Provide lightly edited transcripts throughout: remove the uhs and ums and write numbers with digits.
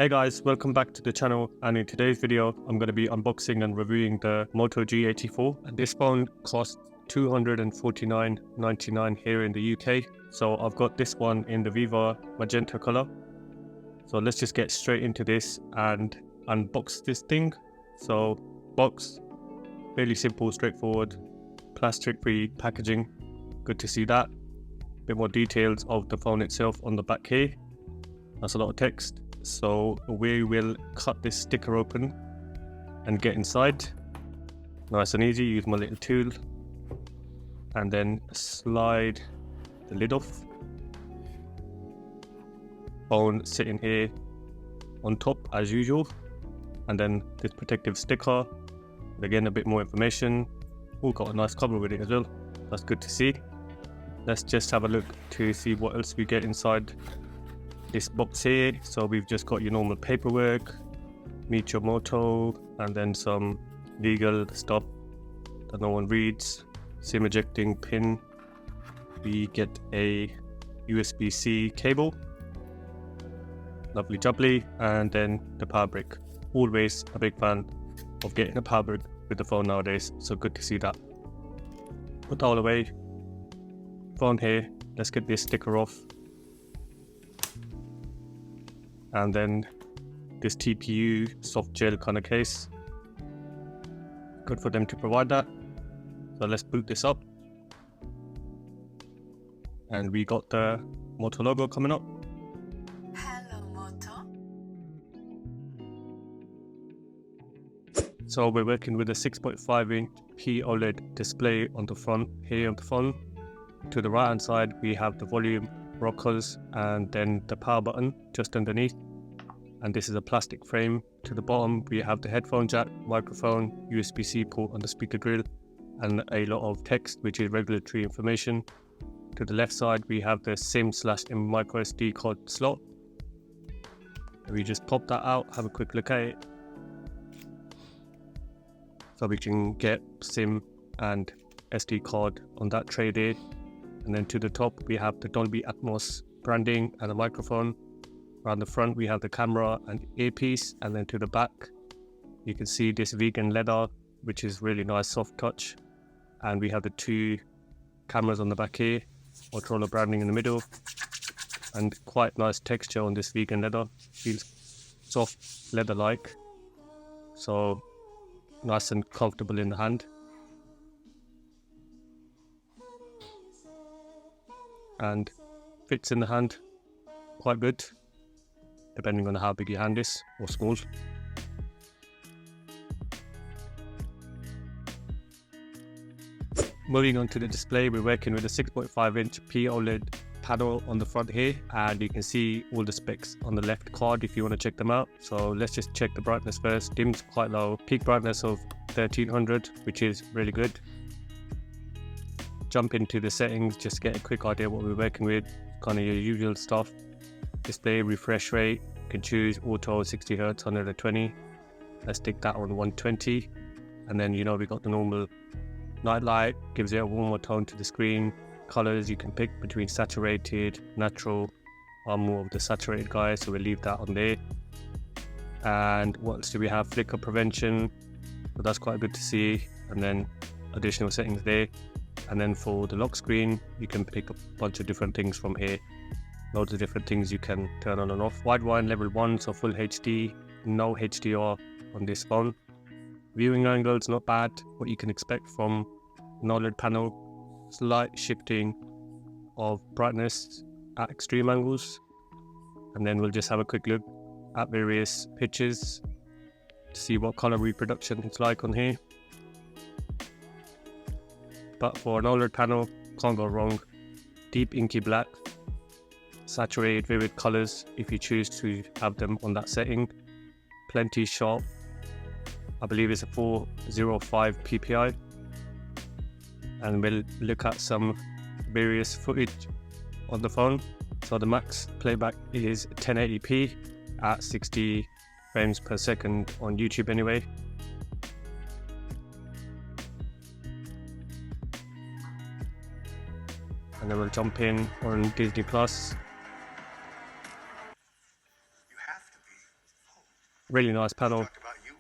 Hey guys, welcome back to the channel, and in today's video I'm going to be unboxing and reviewing the Moto G84, and this phone costs $249.99 here in the UK. So I've got this one in the Viva magenta color. So let's just get straight into this and unbox this thing. So box, fairly simple, straightforward, plastic free packaging, good to see that. Bit more details of the phone itself on the back here. That's a lot of text. So we will cut this sticker open and get inside. Nice and easy, use my little tool and then slide the lid off. Phone sitting here on top as usual, and then this protective sticker, again a bit more information. Oh, got a nice cover with it as well, that's good to see. Let's just have a look to see what else we get inside this box here. So we've just got your normal paperwork, meet your Moto, and then some legal stuff that no one reads. SIM ejecting pin. We get a USB-C cable, lovely jubbly, and then the power brick. Always a big fan of getting a power brick with the phone nowadays, so good to see that. Put that all away. Phone here, let's get this sticker off. And then this TPU soft gel kind of case, good for them to provide that. So let's boot this up, and we got the Moto logo coming up. Hello Moto. So we're working with a 6.5-inch OLED display on the front here of the phone. To the right hand side we have the volume rockers and then the power button just underneath, and this is a plastic frame. To the bottom we have the headphone jack, microphone, USB-C port on the speaker grill, and a lot of text which is regulatory information. To the left side we have the SIM/M micro SD card slot. We just pop that out, have a quick look at it. So we can get SIM and SD card on that tray there. And then to the top we have the Dolby Atmos branding and a microphone. Around the front we have the camera and earpiece, and then to the back you can see this vegan leather, which is really nice, soft touch. And we have the two cameras on the back here, Motorola branding in the middle, and quite nice texture on this vegan leather. Feels soft leather like, so nice and comfortable in the hand. And fits in the hand quite good, depending on how big your hand is or small. Moving on to the display, we're working with a 6.5-inch OLED panel on the front here, and you can see all the specs on the left card if you want to check them out. So let's just check the brightness first. Dim's quite low, peak brightness of 1300, which is really good. Jump into the settings, just get a quick idea what we're working with, kind of your usual stuff. Display refresh rate, you can choose auto 60 Hz, 120. Let's stick that on 120. And then we got the normal night light, gives it a warmer tone to the screen. Colors you can pick between saturated, natural. I'm more of the saturated guy, so we'll leave that on there. And what else do we have? Flicker prevention, so that's quite good to see. And then additional settings there. And then for the lock screen, you can pick a bunch of different things from here. Loads of different things you can turn on and off. Wide level 1, so full HD, no HDR on this phone. Viewing angles, not bad, what you can expect from an OLED panel. Slight shifting of brightness at extreme angles. And then we'll just have a quick look at various pictures to see what color reproduction it's like on here. But for an OLED panel, can't go wrong. Deep inky black, saturated vivid colors if you choose to have them on that setting. Plenty sharp, I believe it's a 405 ppi. And we'll look at some various footage on the phone. So the max playback is 1080p at 60 frames per second on YouTube anyway. And then we'll jump in on Disney Plus. You have to be. Really nice panel,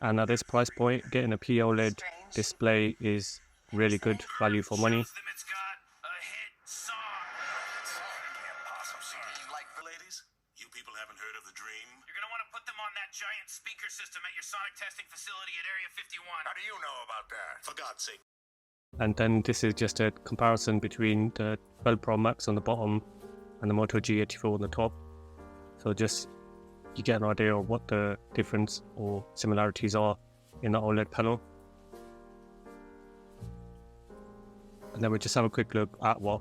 and at this price point, getting a POLED display is really good value for money. Giant speaker system at your sonic testing facility at Area 51. How do you know about that? For God's sake. And then this is just a comparison between the 12 Pro Max on the bottom and the Moto G84 on the top. So just you get an idea of what the difference or similarities are in the OLED panel. And then we just have a quick look at what,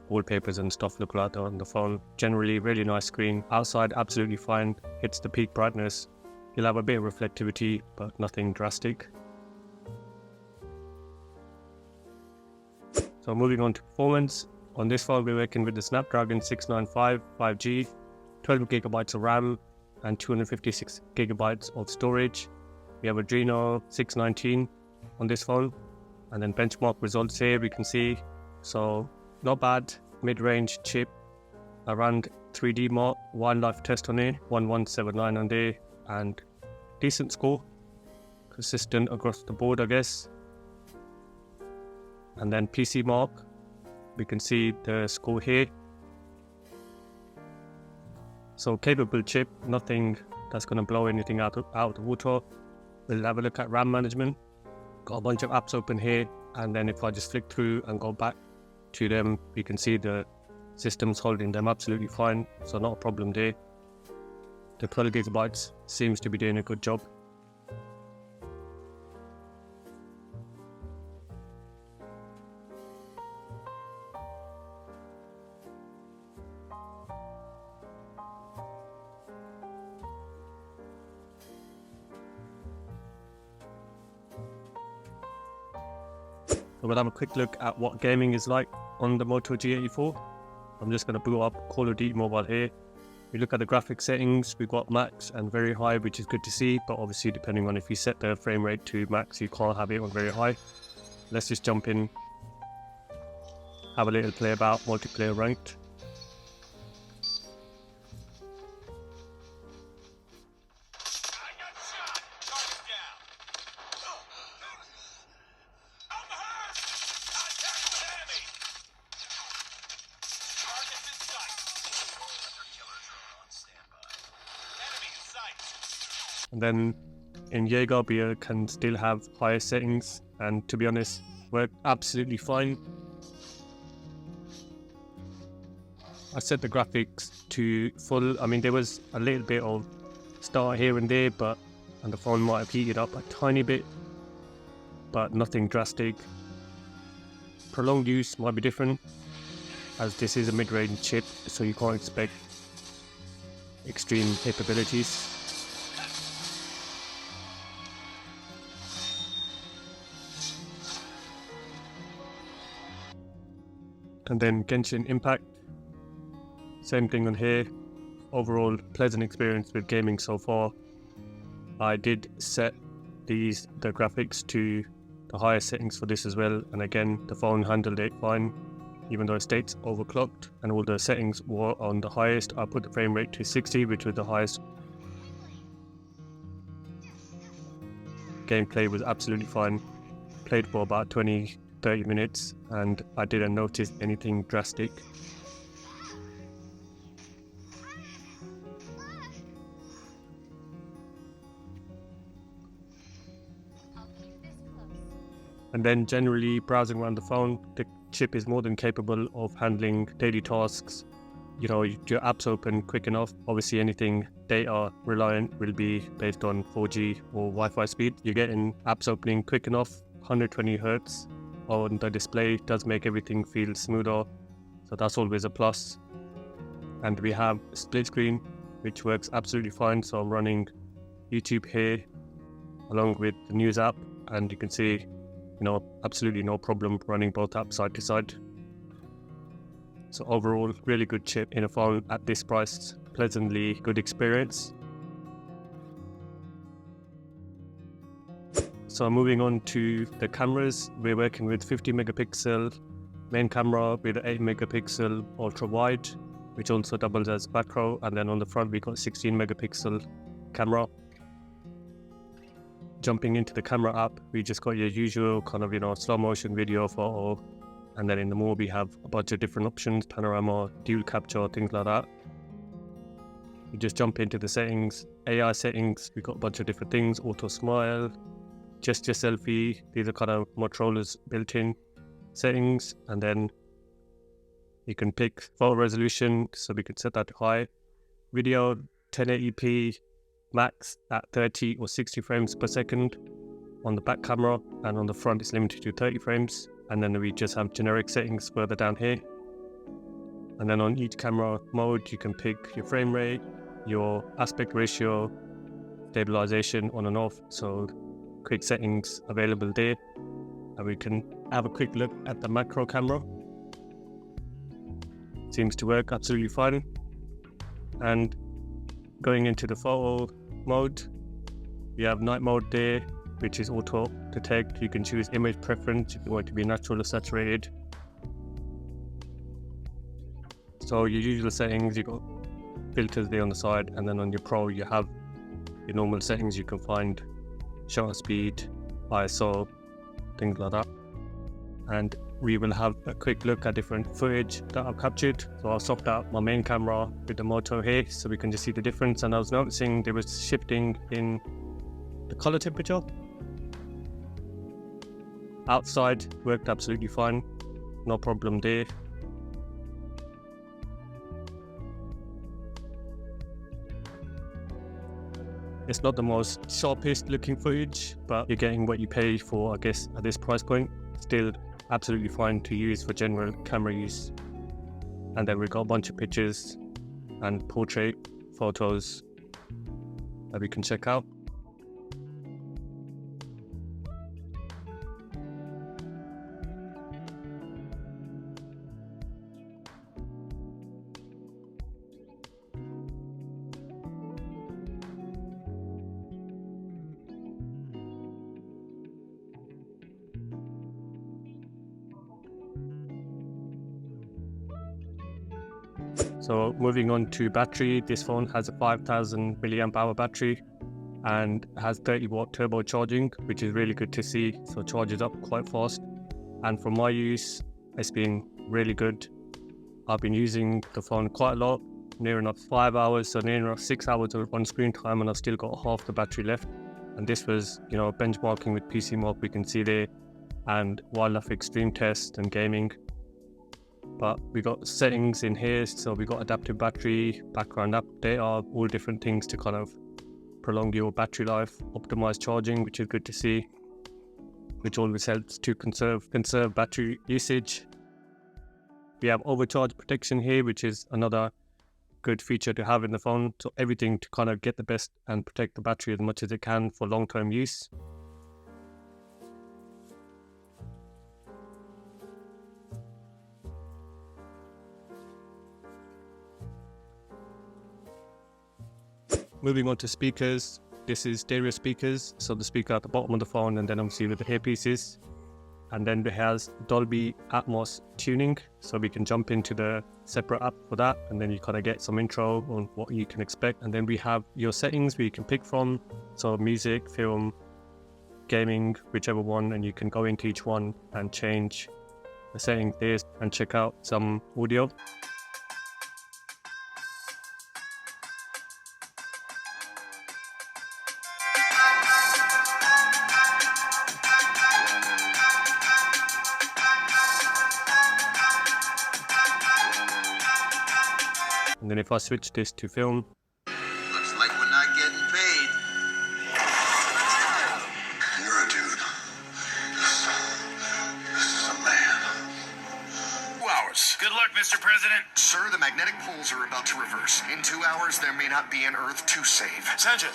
wallpapers and stuff look like on the phone. Generally, really nice screen. Outside, absolutely fine. Hits the peak brightness. You'll have a bit of reflectivity, but nothing drastic. So moving on to performance. On this phone, we're working with the Snapdragon 695 5G, 12 gigabytes of RAM, and 256 gigabytes of storage. We have Adreno 619 on this phone. And then benchmark results here we can see. So not bad, mid-range chip, around 3D mark, wildlife test on here, 1179 on there, and decent score, consistent across the board I guess. And then PC mark, we can see the score here. So capable chip, nothing that's going to blow anything out of the water. We'll have a look at RAM management. Got a bunch of apps open here, and then if I just flick through and go back to them, we can see the system's holding them absolutely fine, so not a problem there. The 12 gigabytes seems to be doing a good job. So we'll have a quick look at what gaming is like on the Moto G84. I'm just going to boot up Call of Duty Mobile here. We look at the graphics settings, we've got max and very high, which is good to see, but obviously depending on if you set the frame rate to max, you can't have it on very high. Let's just jump in, have a little play about multiplayer ranked. And then in Jaeger, we can still have higher settings, and to be honest, work absolutely fine. I set the graphics to full. I mean, there was a little bit of stutter here and there, and the phone might have heated up a tiny bit, but nothing drastic. Prolonged use might be different, as this is a mid-range chip, so you can't expect extreme capabilities. And then Genshin Impact, same thing on here. Overall pleasant experience with gaming so far. I did set the graphics to the highest settings for this as well, and again the phone handled it fine, even though it states overclocked and all the settings were on the highest. I put the frame rate to 60, which was the highest. Gameplay was absolutely fine. Played for about 20-30 minutes and I didn't notice anything drastic. And then generally browsing around the phone, the chip is more than capable of handling daily tasks. You know, your apps open quick enough. Obviously anything data reliant will be based on 4G or Wi-Fi speed. You're getting apps opening quick enough. 120 Hz on the display does make everything feel smoother, so that's always a plus. And we have split screen, which works absolutely fine. So I'm running YouTube here along with the news app, and you can see, you know, absolutely no problem running both apps side to side. So overall, really good chip in a phone at this price, pleasantly good experience. So moving on to the cameras, we're working with 50 megapixel main camera with 8 megapixel ultra wide, which also doubles as macro, and then on the front we got 16 megapixel camera. jumping into the camera app, we just got your usual kind of, slow motion video, photo, and then in the more we have a bunch of different options, panorama, dual capture, things like that. You just jump into the settings, AI settings, we've got a bunch of different things, auto smile, gesture selfie, these are kind of Motorola's built-in settings, and then you can pick photo resolution, so we can set that to high. Video 1080p max at 30 or 60 frames per second on the back camera, and on the front it's limited to 30 frames. And then we just have generic settings further down here. And then on each camera mode, you can pick your frame rate, your aspect ratio, stabilization on and off. So quick settings available there. And we can have a quick look at the macro camera. Seems to work absolutely fine. And going into the photo mode, we have night mode there, which is auto detect. You can choose image preference if you want it to be natural or saturated. So your usual settings, you got filters there on the side, and then on your Pro you have your normal settings. You can find shutter speed, ISO, things like that. And we will have a quick look at different footage that I've captured. So I'll swap out my main camera with the Moto here so we can just see the difference. And I was noticing there was shifting in the color temperature. Outside worked absolutely fine, no problem there. It's not the most sharpest looking footage, but you're getting what you pay for, I guess, at this price point. Still absolutely fine to use for general camera use. And then we've got a bunch of pictures and portrait photos that we can check out. So moving on to battery, this phone has a 5000 milliamp hour battery and has 30 watt turbo charging, which is really good to see. So it charges up quite fast. And for my use, it's been really good. I've been using the phone quite a lot, near enough 5 hours, so near enough 6 hours on screen time, and I've still got half the battery left. And this was, benchmarking with PC Mark, we can see there, and Wildlife Extreme Test and gaming. But we got settings in here, so we got adaptive battery, background app data, all different things to kind of prolong your battery life, optimize charging, which is good to see, which always helps to conserve battery usage. We have overcharge protection here, which is another good feature to have in the phone. So everything to kind of get the best and protect the battery as much as it can for long-term use. Moving on to speakers, this is stereo speakers, so the speaker at the bottom of the phone, and then obviously with the earpieces. And then it has Dolby Atmos tuning, so we can jump into the separate app for that, and then you kind of get some intro on what you can expect. And then we have your settings where you can pick from, so music, film, gaming, whichever one, and you can go into each one and change the settings there and check out some audio. And then if I switch this to film, Looks like we're not getting paid. You're a dude. This is a man. 2 hours. Good luck, Mr. President. Sir, the magnetic poles are about to reverse. In 2 hours, there may not be an Earth to save. Attention.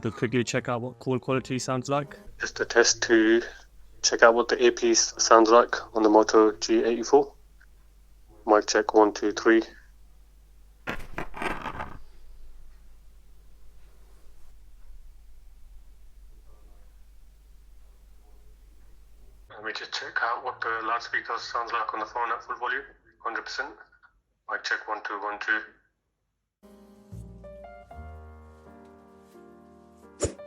we'll quickly check out what call quality sounds like. Just a test to check out what the earpiece sounds like on the Moto G84. Mic check 1, 2, 3. Let me just check out what the loudspeaker sounds like on the phone at full volume, 100%. Mic check 1, 2, 1, 2.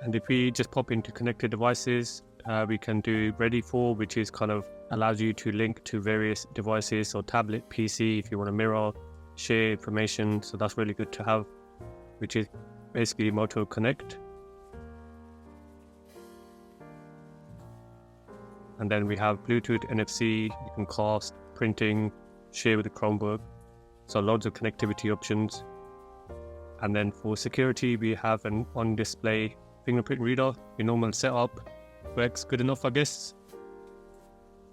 And if we just pop into connected devices, we can do ready for, which is kind of allows you to link to various devices, so tablet, PC, if you want to mirror, share information. So that's really good to have, which is basically Moto Connect. And then we have Bluetooth, NFC, you can cast, printing, share with the Chromebook. So loads of connectivity options. And then for security, we have an on-display fingerprint reader. Your normal setup works good enough, I guess.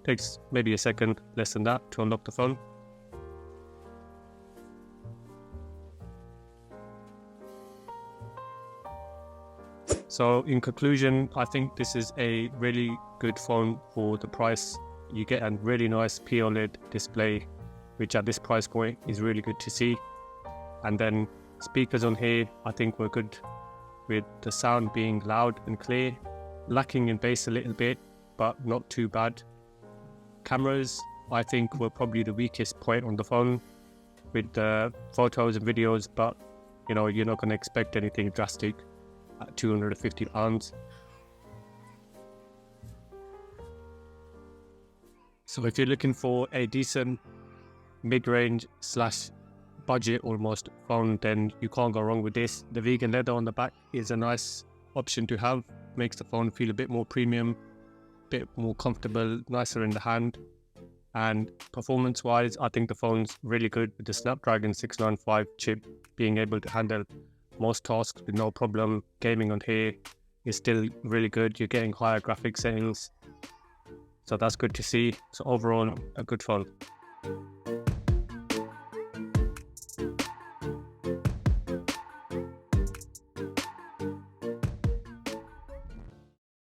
Takes maybe a second, less than that, to unlock the phone. So in conclusion, I think this is a really good phone for the price. You get a really nice POLED display, which at this price point is really good to see. And then speakers on here, I think were good, with the sound being loud and clear, lacking in bass a little bit, but not too bad. Cameras, I think, were probably the weakest point on the phone with the photos and videos, but you know, you're not going to expect anything drastic at £250. So if you're looking for a decent mid-range / budget almost phone, then you can't go wrong with this. The vegan leather on the back is a nice option to have, makes the phone feel a bit more premium, a bit more comfortable, nicer in the hand. And performance wise, I think the phone's really good with the Snapdragon 695 chip, being able to handle most tasks with no problem. Gaming on here is still really good. You're getting higher graphic settings, so that's good to see. So overall, a good phone.